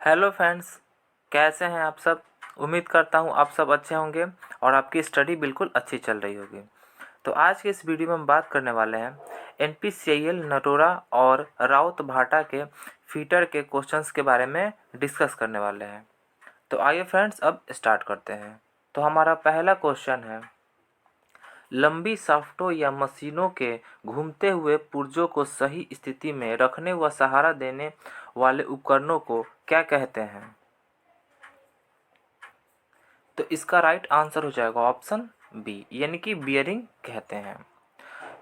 Hello friends, कैसे हैं आप सब। उम्मीद करता हूँ आप सब अच्छे होंगे और आपकी स्टडी बिल्कुल अच्छी चल रही होगी। तो आज के इस वीडियो में हम बात करने वाले हैं NPCIL नटोरा और राउत भाटा के फीटर के क्वेश्चंस के बारे में डिस्कस करने वाले हैं। तो आइए फ्रेंड्स, अब स्टार्ट करते हैं। तो हमारा पहला क्वेश्चन है, लंबी शाफ्टों या मशीनों के घूमते हुए पुर्जों को सही स्थिति में रखने व सहारा देने वाले उपकरणों को क्या कहते हैं। तो इसका राइट आंसर हो जाएगा ऑप्शन बी, यानी कि बियरिंग कहते हैं।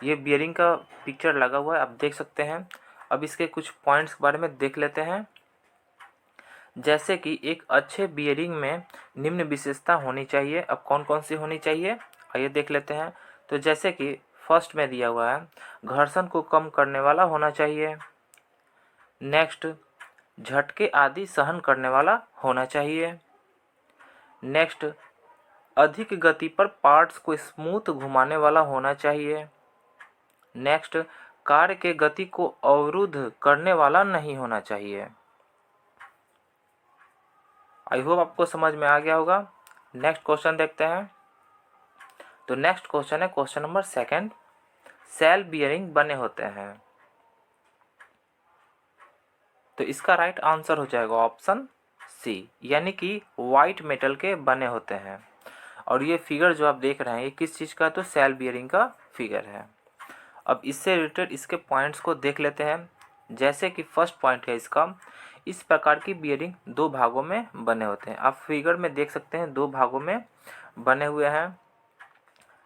ये बियरिंग का पिक्चर लगा हुआ है, आप देख सकते हैं। अब इसके कुछ पॉइंट्स के बारे में देख लेते हैं। जैसे कि एक अच्छे बियरिंग में निम्न विशेषता होनी चाहिए। अब कौन कौन सी होनी चाहिए, आइए देख लेते हैं। तो जैसे कि फर्स्ट में दिया हुआ है, घर्षण को कम करने वाला होना चाहिए। नेक्स्ट, झटके आदि सहन करने वाला होना चाहिए। नेक्स्ट, अधिक गति पर पार्ट्स को स्मूथ घुमाने वाला होना चाहिए। नेक्स्ट, कार्य के गति को अवरुद्ध करने वाला नहीं होना चाहिए। आई होप आपको समझ में आ गया होगा। नेक्स्ट क्वेश्चन देखते हैं। तो नेक्स्ट क्वेश्चन है question number second, cell bearing बने होते हैं। तो इसका राइट आंसर हो जाएगा ऑप्शन सी, यानी कि वाइट मेटल के बने होते हैं। और ये फिगर जो आप देख रहे हैं, ये किस चीज़ का, तो सेल बियरिंग का फिगर है। अब इससे रिलेटेड इसके पॉइंट्स को देख लेते हैं। जैसे कि फर्स्ट पॉइंट है इसका, इस प्रकार की बियरिंग दो भागों में बने होते हैं। आप फिगर में देख सकते हैं, दो भागों में बने हुए हैं।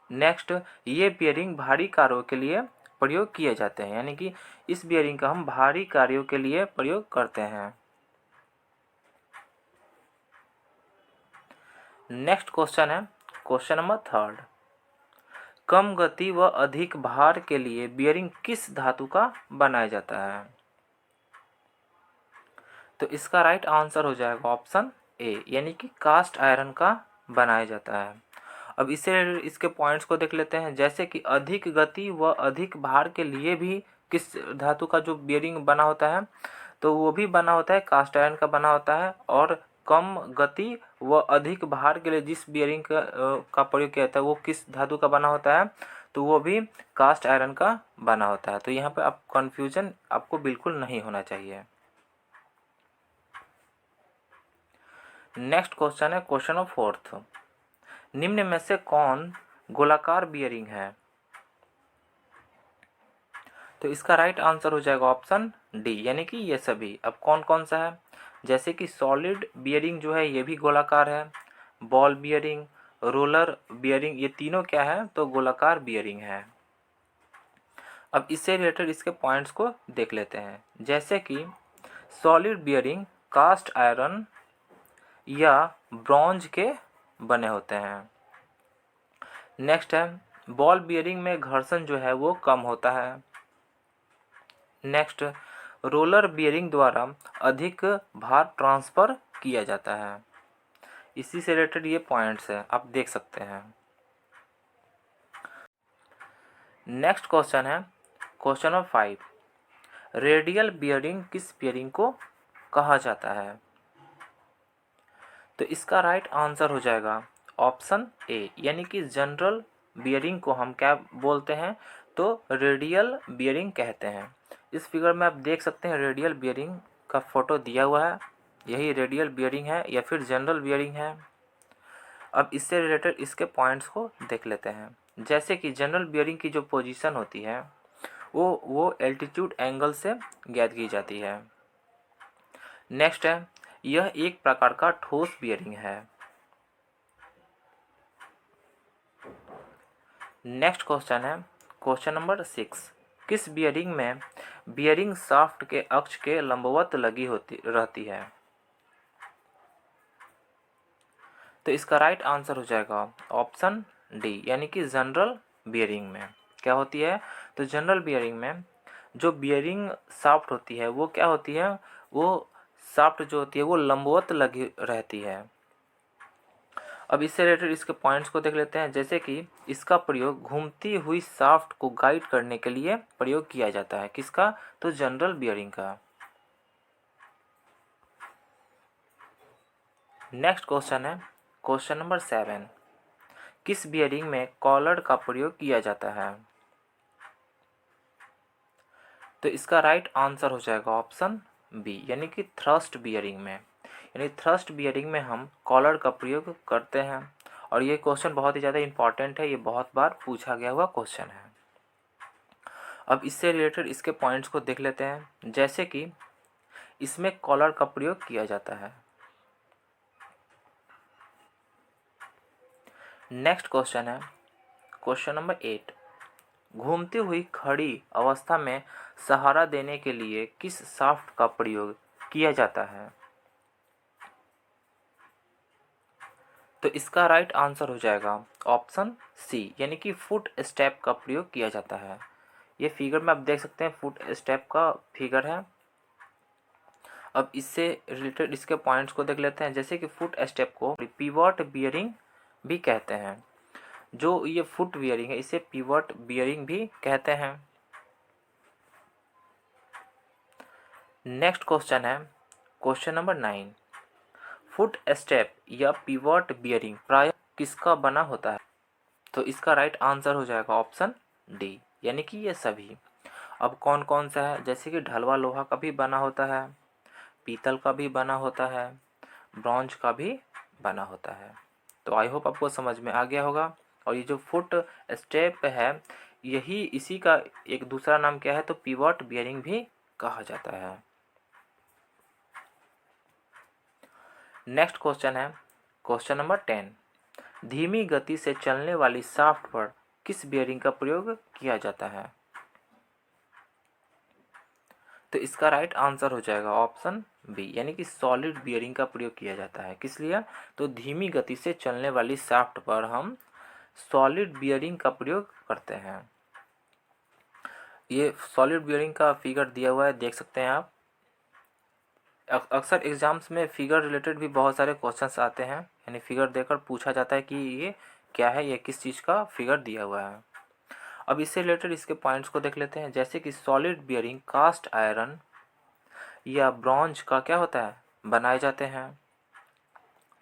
नेक्स्ट, ये बियरिंग भारी कार्यों के लिए प्रयोग किए जाते हैं, यानी कि इस बियरिंग का हम भारी कार्यों के लिए प्रयोग करते हैं। नेक्स्ट क्वेश्चन है क्वेश्चन नंबर थर्ड, कम गति व अधिक भार के लिए बियरिंग किस धातु का बनाया जाता है। तो इसका राइट आंसर हो जाएगा ऑप्शन ए, यानी कि कास्ट आयरन का बनाया जाता है। अब इसके पॉइंट्स को देख लेते हैं। जैसे कि अधिक गति व अधिक भार के लिए भी किस धातु का जो बियरिंग बना होता है, तो वो भी बना होता है कास्ट आयरन का बना होता है। और कम गति व अधिक भार के लिए जिस बियरिंग का प्रयोग किया जाता है, वो किस धातु का बना होता है, तो वो भी कास्ट आयरन का बना होता है। तो यहाँ पे आप कन्फ्यूजन आपको बिल्कुल नहीं होना चाहिए। नेक्स्ट क्वेश्चन है क्वेश्चन नंबर फोर्थ, निम्न में से कौन गोलाकार बियरिंग है। तो इसका राइट आंसर हो जाएगा ऑप्शन डी, यानी कि ये सभी। अब कौन कौन सा है, जैसे कि सॉलिड बियरिंग जो है ये भी गोलाकार है, बॉल बियरिंग, रोलर बियरिंग, ये तीनों क्या है, तो गोलाकार बियरिंग है। अब इससे रिलेटेड इसके पॉइंट्स को देख लेते हैं। जैसे कि सॉलिड बियरिंग कास्ट आयरन या ब्रॉन्ज के बने होते हैं। नेक्स्ट है, बॉल बियरिंग में घर्षण जो है वो कम होता है। नेक्स्ट, रोलर बियरिंग द्वारा अधिक भार ट्रांसफ़र किया जाता है। इसी से रिलेटेड ये पॉइंट्स है, आप देख सकते हैं। नेक्स्ट क्वेश्चन है क्वेश्चन नंबर 5, रेडियल बियरिंग किस बियरिंग को कहा जाता है। तो इसका राइट आंसर हो जाएगा ऑप्शन ए, यानी कि जनरल बियरिंग को हम क्या बोलते हैं, तो रेडियल बियरिंग कहते हैं। इस फिगर में आप देख सकते हैं रेडियल बियरिंग का फोटो दिया हुआ है, यही रेडियल बियरिंग है या फिर जनरल बियरिंग है। अब इससे रिलेटेड इसके पॉइंट्स को देख लेते हैं। जैसे कि जनरल बियरिंग की जो पोजीशन होती है वो एल्टीट्यूड एंगल से ज्ञात की जाती है। नेक्स्ट है, यह एक प्रकार का ठोस बियरिंग है। नेक्स्ट क्वेश्चन है क्वेश्चन नंबर 6, किस बियरिंग में बियरिंग शाफ्ट के अक्ष के लंबवत लगी होती रहती है। तो इसका राइट आंसर हो जाएगा ऑप्शन डी, यानी कि जनरल बियरिंग में क्या होती है, तो जनरल बियरिंग में जो बियरिंग शाफ्ट होती है वो क्या होती है, वो शाफ्ट जो होती है वो लंबवत लगी रहती है। अब इससे रिलेटेड इसके पॉइंट्स को देख लेते हैं। जैसे कि इसका प्रयोग घूमती हुई शाफ्ट को गाइड करने के लिए प्रयोग किया जाता है, किसका, तो जनरल बियरिंग का। नेक्स्ट क्वेश्चन है क्वेश्चन नंबर 7, किस बियरिंग में कॉलर का प्रयोग किया जाता है? तो इसका राइट आंसर हो जाएगा ऑप्शन बी, यानी कि थ्रस्ट बियरिंग में। यानी थ्रस्ट बियरिंग में हम कॉलर का प्रयोग करते हैं। और ये क्वेश्चन बहुत ही ज़्यादा इंपॉर्टेंट है, ये बहुत बार पूछा गया हुआ क्वेश्चन है। अब इससे रिलेटेड इसके पॉइंट्स को देख लेते हैं, जैसे कि इसमें कॉलर का प्रयोग किया जाता है। नेक्स्ट क्वेश्चन है क्वेश्चन नंबर 8, घूमती हुई खड़ी अवस्था में सहारा देने के लिए किस शाफ्ट का प्रयोग किया जाता है? तो इसका राइट आंसर हो जाएगा ऑप्शन सी, यानी कि फुट स्टेप का प्रयोग किया जाता है। ये फिगर में आप देख सकते हैं, फुट स्टेप का फिगर है। अब इससे रिलेटेड इसके पॉइंट्स को देख लेते हैं, जैसे कि फुट स्टेप को पिवट बियरिंग भी कहते हैं। जो ये फुट बियरिंग है इसे पिवट बियरिंग भी कहते हैं। नेक्स्ट क्वेश्चन है क्वेश्चन नंबर 9, फुट स्टेप या पिवट बियरिंग प्राय किसका बना होता है? तो इसका राइट आंसर हो जाएगा ऑप्शन डी, यानी कि ये सभी। अब कौन कौन सा है, जैसे कि ढलवा लोहा का भी बना होता है, पीतल का भी बना होता है, ब्रॉन्ज का भी बना होता है। तो आई होप आपको समझ में आ गया होगा। और ये जो फुट स्टेप है यही इसी का एक दूसरा नाम क्या है, तो पिवट बियरिंग भी कहा जाता है। नेक्स्ट क्वेश्चन है क्वेश्चन नंबर 10, धीमी गति से चलने वाली शाफ्ट पर किस बियरिंग का प्रयोग किया जाता है? तो इसका राइट आंसर हो जाएगा ऑप्शन बी, यानी कि सॉलिड बियरिंग का प्रयोग किया जाता है। किस लिए? तो धीमी गति से चलने वाली शाफ्ट पर हम सॉलिड बियरिंग का प्रयोग करते हैं। ये सॉलिड बियरिंग का फिगर दिया हुआ है, देख सकते हैं आप। अक्सर एग्जाम्स में फिगर रिलेटेड भी बहुत सारे क्वेश्चंस आते हैं, यानी फिगर देकर पूछा जाता है कि ये क्या है, ये किस चीज़ का फिगर दिया हुआ है। अब इससे रिलेटेड इसके पॉइंट्स को देख लेते हैं, जैसे कि सॉलिड बियरिंग कास्ट आयरन या ब्रॉन्ज का क्या होता है, बनाए जाते हैं।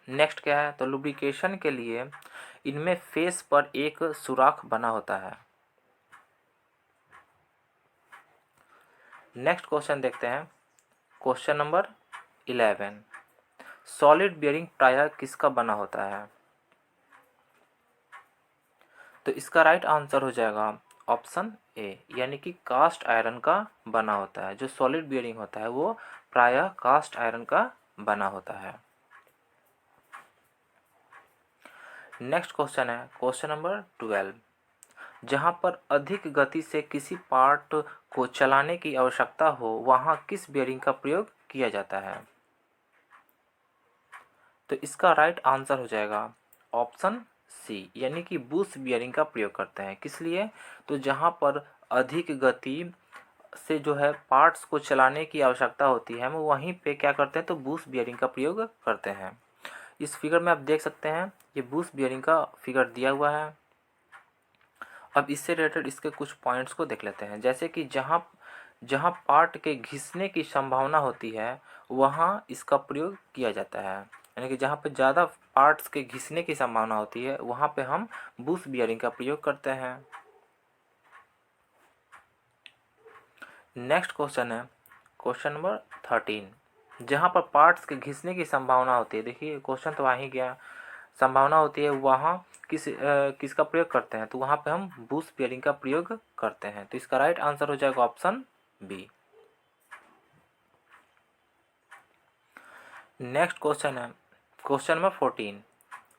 नेक्स्ट क्या है, तो लुब्रिकेशन के लिए इनमें फेस पर एक सुराख बना होता है। नेक्स्ट क्वेश्चन देखते हैं क्वेश्चन नंबर 11, सॉलिड बियरिंग प्रायः किसका बना होता है? तो इसका राइट आंसर हो जाएगा ऑप्शन ए, यानी कि कास्ट आयरन का बना होता है। जो सॉलिड बियरिंग होता है वो प्रायः कास्ट आयरन का बना होता है। नेक्स्ट क्वेश्चन है क्वेश्चन नंबर 12, जहाँ पर अधिक गति से किसी पार्ट को चलाने की आवश्यकता हो वहाँ किस बियरिंग का प्रयोग किया जाता है? तो इसका राइट आंसर हो जाएगा ऑप्शन सी, यानी कि बुश बियरिंग का प्रयोग करते हैं। किस लिए? तो जहाँ पर अधिक गति से जो है पार्ट्स को चलाने की आवश्यकता होती है हम वहीं पे क्या करते हैं, तो बुश बियरिंग का प्रयोग करते हैं। इस फिगर में आप देख सकते हैं ये बुश बियरिंग का फिगर दिया हुआ है। अब इससे रिलेटेड इसके कुछ पॉइंट्स को देख लेते हैं, जैसे कि जहाँ जहाँ पार्ट के घिसने की संभावना होती है वहाँ इसका प्रयोग किया जाता है। यानी कि जहाँ पे ज़्यादा पार्ट्स के घिसने की संभावना होती है वहाँ पे हम बुश बियरिंग का प्रयोग करते हैं। नेक्स्ट क्वेश्चन है क्वेश्चन नंबर 13, जहाँ पर पार्ट्स के घिसने की संभावना होती है, देखिए क्वेश्चन तो आ ही गया, संभावना होती है वहाँ किसका प्रयोग करते हैं, तो वहाँ पे हम बुश बियरिंग का प्रयोग करते हैं। तो इसका राइट आंसर हो जाएगा ऑप्शन बी। नेक्स्ट क्वेश्चन है क्वेश्चन नंबर 14,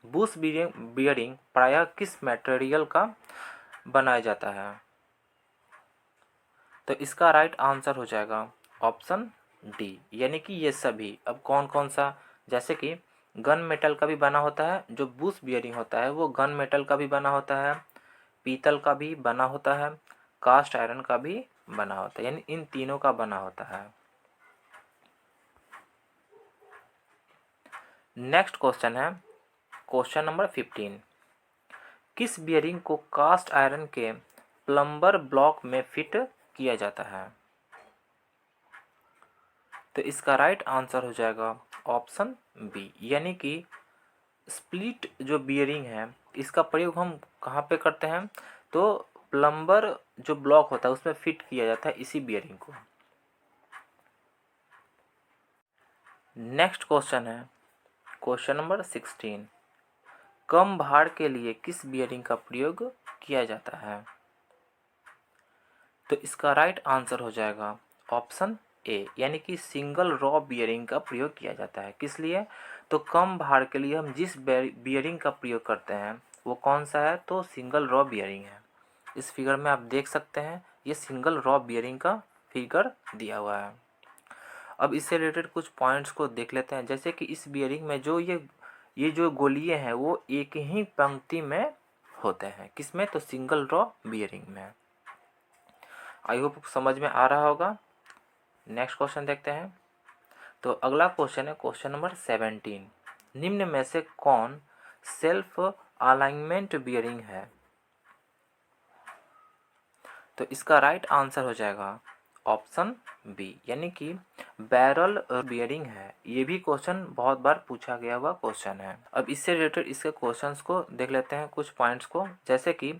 बुश बियरिंग प्रायः किस मटेरियल का बनाया जाता है? तो इसका राइट आंसर हो जाएगा ऑप्शन डी, यानी कि ये सभी। अब कौन कौन सा, जैसे कि गन मेटल का भी बना होता है, जो बुश बियरिंग होता है वो गन मेटल का भी बना होता है, पीतल का भी बना होता है, कास्ट आयरन का भी बना होता है, यानी इन तीनों का बना होता है। नेक्स्ट क्वेश्चन है क्वेश्चन नंबर 15, किस बियरिंग को कास्ट आयरन के प्लम्बर ब्लॉक में फिट किया जाता है? तो इसका राइट आंसर हो जाएगा ऑप्शन बी, यानी कि स्प्लिट जो बियरिंग है इसका प्रयोग हम कहाँ पे करते हैं, तो प्लम्बर जो ब्लॉक होता है उसमें फिट किया जाता है इसी बियरिंग को। नेक्स्ट क्वेश्चन है क्वेश्चन नंबर 16, कम भार के लिए किस बियरिंग का प्रयोग किया जाता है। तो इसका राइट आंसर हो जाएगा ऑप्शन ए, यानी कि सिंगल रॉ बियरिंग का प्रयोग किया जाता है। किस लिए, तो कम भार के लिए हम जिस बियरिंग का प्रयोग करते हैं वो कौन सा है, तो सिंगल रॉ बियरिंग है। इस फिगर में आप देख सकते हैं ये सिंगल रॉ बियरिंग का फिगर दिया हुआ है। अब इससे रिलेटेड कुछ पॉइंट्स को देख लेते हैं, जैसे कि इस बियरिंग में जो ये जो गोलियां हैं वो एक ही पंक्ति में होते हैं, किसमें, तो सिंगल रॉ बियरिंग में। आई होप समझ में आ रहा होगा। नेक्स्ट क्वेश्चन देखते हैं। तो अगला क्वेश्चन है क्वेश्चन नंबर 17, निम्न में से कौन सेल्फ अलाइनमेंट बियरिंग है। तो इसका राइट आंसर हो जाएगा ऑप्शन बी, यानी कि बैरल बियरिंग है। ये भी क्वेश्चन बहुत बार पूछा गया हुआ क्वेश्चन है। अब इससे रिलेटेड इसके क्वेश्चंस को देख लेते हैं, कुछ पॉइंट्स को, जैसे कि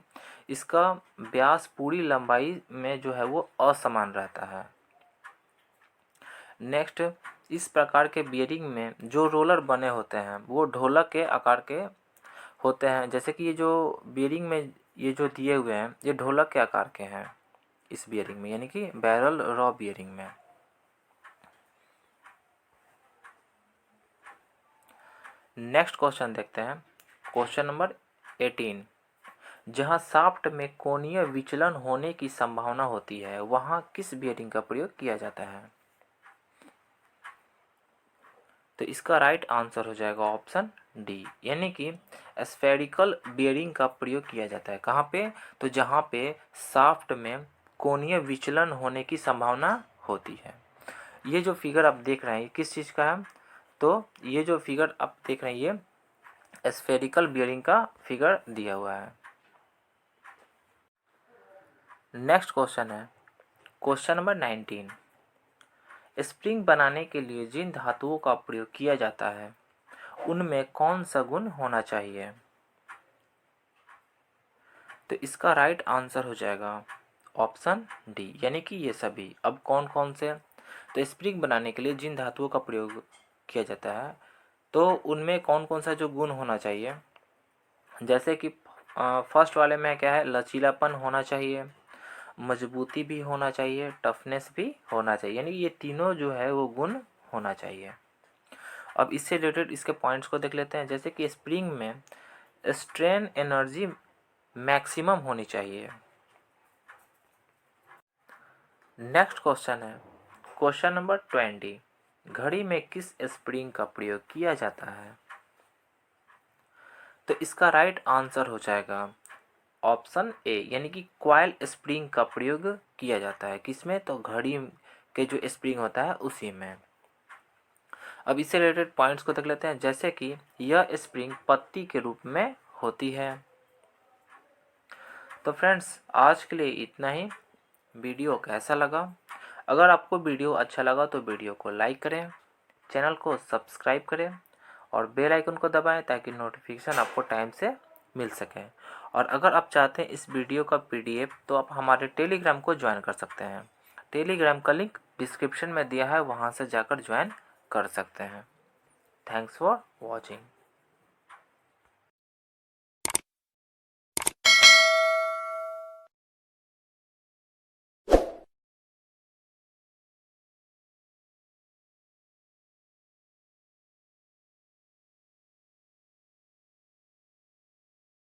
इसका व्यास पूरी लंबाई में जो है वो असमान रहता है। नेक्स्ट, इस प्रकार के बियरिंग में जो रोलर बने होते हैं वो ढोलक के आकार के होते हैं, जैसे कि ये जो बियरिंग में ये जो दिए हुए हैं ये ढोलक के आकार के हैं इस बियरिंग में, यानी कि बैरल रॉ बियरिंग में। नेक्स्ट क्वेश्चन देखते हैं क्वेश्चन नंबर 18, जहां शाफ्ट में कोणीय विचलन होने की संभावना होती है वहां किस बियरिंग का प्रयोग किया जाता है। तो इसका राइट आंसर हो जाएगा ऑप्शन डी, यानी कि स्फेरिकल बियरिंग का प्रयोग किया जाता है। कहाँ पे, तो जहाँ पे शाफ्ट में कोणीय विचलन होने की संभावना होती है। ये जो फिगर आप देख रहे हैं किस चीज़ का है, तो ये जो फिगर आप देख रहे हैं ये स्फेरिकल बियरिंग का फिगर दिया हुआ है। नेक्स्ट क्वेश्चन है क्वेश्चन नंबर 19, स्प्रिंग बनाने के लिए जिन धातुओं का प्रयोग किया जाता है उनमें कौन सा गुण होना चाहिए। तो इसका राइट आंसर हो जाएगा ऑप्शन डी, यानी कि ये सभी। अब कौन कौन से, तो स्प्रिंग बनाने के लिए जिन धातुओं का प्रयोग किया जाता है तो उनमें कौन कौन सा जो गुण होना चाहिए, जैसे कि फर्स्ट वाले में क्या है, लचीलापन होना चाहिए, मजबूती भी होना चाहिए, टफनेस भी होना चाहिए, यानी ये तीनों जो है वो गुण होना चाहिए। अब इससे रिलेटेड इसके पॉइंट्स को देख लेते हैं, जैसे कि स्प्रिंग में स्ट्रेन एनर्जी मैक्सिमम होनी चाहिए। नेक्स्ट क्वेश्चन है क्वेश्चन नंबर 20, घड़ी में किस स्प्रिंग का प्रयोग किया जाता है। तो इसका राइट आंसर हो जाएगा ऑप्शन ए, यानी कि कॉइल स्प्रिंग का प्रयोग किया जाता है। किसमें, तो घड़ी के जो स्प्रिंग होता है उसी में। अब इससे रिलेटेड पॉइंट्स को देख लेते हैं, जैसे कि यह स्प्रिंग पत्ती के रूप में होती है। तो फ्रेंड्स आज के लिए इतना ही। वीडियो कैसा लगा, अगर आपको वीडियो अच्छा लगा तो वीडियो को लाइक करें, चैनल को सब्सक्राइब करें और बेल आइकन को दबाएं ताकि नोटिफिकेशन आपको टाइम से मिल सके। और अगर आप चाहते हैं इस वीडियो का पीडीएफ तो आप हमारे टेलीग्राम को ज्वाइन कर सकते हैं। टेलीग्राम का लिंक डिस्क्रिप्शन में दिया है, वहाँ से जाकर ज्वाइन कर सकते हैं। Thanks for watching.